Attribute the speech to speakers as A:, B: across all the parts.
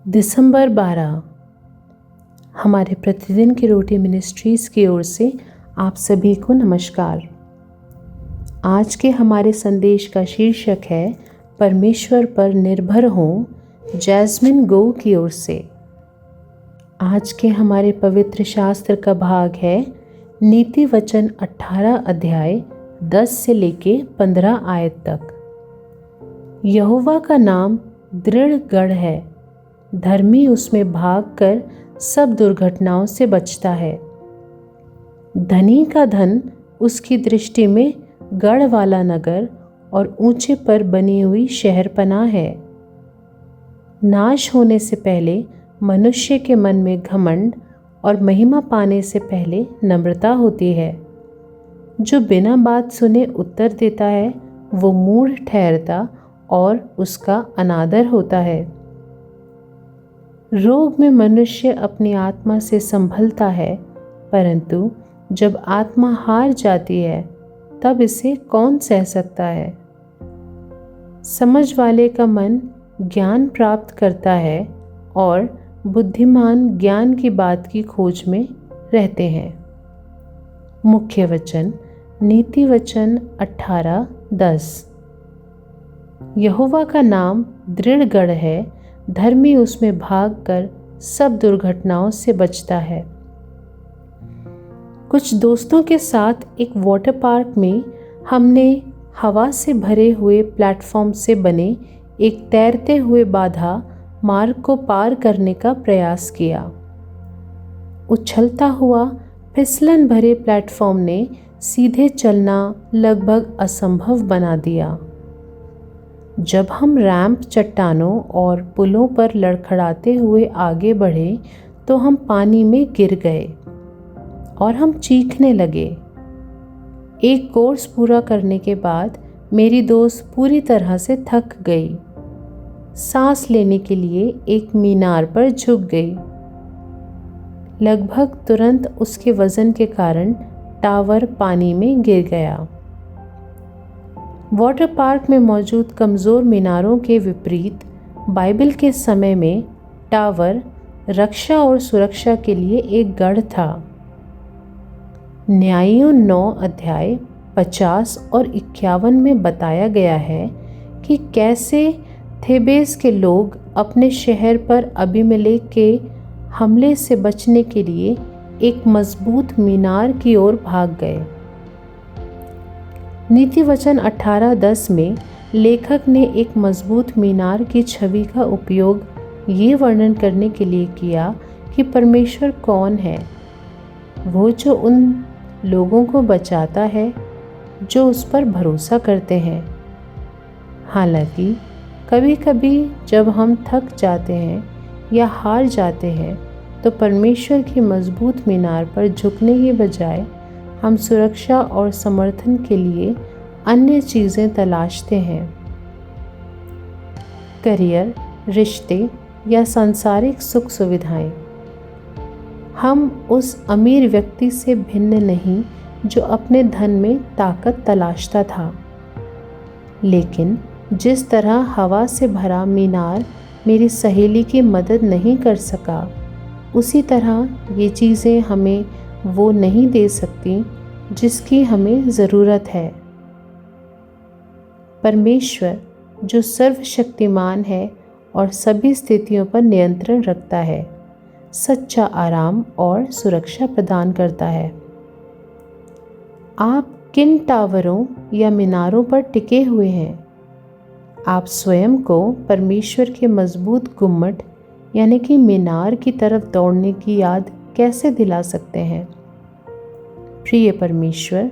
A: दिसंबर 12 हमारे प्रतिदिन की रोटी मिनिस्ट्रीज़ की ओर से आप सभी को नमस्कार। आज के हमारे संदेश का शीर्षक है परमेश्वर पर निर्भर हों, जैस्मिन गो की ओर से। आज के हमारे पवित्र शास्त्र का भाग है नीति वचन 18 अध्याय 10 से लेके 15 आयत तक। यहोवा का नाम दृढ़ गढ़ है, धर्मी उसमें भागकर सब दुर्घटनाओं से बचता है। धनी का धन उसकी दृष्टि में गढ़ वाला नगर और ऊंचे पर बनी हुई शहरपनाह है। नाश होने से पहले मनुष्य के मन में घमंड और महिमा पाने से पहले नम्रता होती है। जो बिना बात सुने उत्तर देता है वो मूढ़ ठहरता और उसका अनादर होता है। रोग में मनुष्य अपनी आत्मा से संभलता है, परंतु जब आत्मा हार जाती है तब इसे कौन सह सकता है। समझ वाले का मन ज्ञान प्राप्त करता है और बुद्धिमान ज्ञान की बात की खोज में रहते हैं। मुख्य वचन नीति वचन 18:10। यहोवा का नाम दृढ़ गढ़ है, धर्मी उसमें भागकर सब दुर्घटनाओं से बचता है। कुछ दोस्तों के साथ एक वाटर पार्क में हमने हवा से भरे हुए प्लेटफॉर्म से बने एक तैरते हुए बाधा मार्ग को पार करने का प्रयास किया। उछलता हुआ फिसलन भरे प्लेटफॉर्म ने सीधे चलना लगभग असंभव बना दिया। जब हम रैंप, चट्टानों और पुलों पर लड़खड़ाते हुए आगे बढ़े तो हम पानी में गिर गए और हम चीखने लगे। एक कोर्स पूरा करने के बाद मेरी दोस्त पूरी तरह से थक गई। सांस लेने के लिए एक मीनार पर झुक गई। लगभग तुरंत उसके वजन के कारण टावर पानी में गिर गया। वाटर पार्क में मौजूद कमज़ोर मीनारों के विपरीत बाइबल के समय में टावर रक्षा और सुरक्षा के लिए एक गढ़ था। न्यायियों 9 अध्याय 50 और 51 में बताया गया है कि कैसे थेबेस के लोग अपने शहर पर अबीमेलेक के हमले से बचने के लिए एक मजबूत मीनार की ओर भाग गए। नीति वचन 18:10 में लेखक ने एक मजबूत मीनार की छवि का उपयोग ये वर्णन करने के लिए किया कि परमेश्वर कौन है। वो जो उन लोगों को बचाता है जो उस पर भरोसा करते हैं। हालांकि कभी कभी जब हम थक जाते हैं या हार जाते हैं तो परमेश्वर की मजबूत मीनार पर झुकने के बजाय हम सुरक्षा और समर्थन के लिए अन्य चीज़ें तलाशते हैं। करियर, रिश्ते या सांसारिक सुख सुविधाएं। हम उस अमीर व्यक्ति से भिन्न नहीं जो अपने धन में ताकत तलाशता था। लेकिन जिस तरह हवा से भरा मीनार मेरी सहेली की मदद नहीं कर सका, उसी तरह ये चीज़ें हमें वो नहीं दे सकती जिसकी हमें ज़रूरत है। परमेश्वर जो सर्वशक्तिमान है और सभी स्थितियों पर नियंत्रण रखता है, सच्चा आराम और सुरक्षा प्रदान करता है। आप किन टावरों या मीनारों पर टिके हुए हैं? आप स्वयं को परमेश्वर के मजबूत गुम्मट यानी कि मीनार की तरफ दौड़ने की याद कैसे दिला सकते हैं? प्रिय परमेश्वर,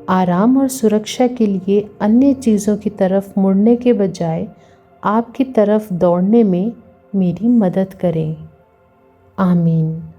A: आराम और सुरक्षा के लिए अन्य चीज़ों की तरफ मुड़ने के बजाय आपकी तरफ दौड़ने में मेरी मदद करें। आमीन।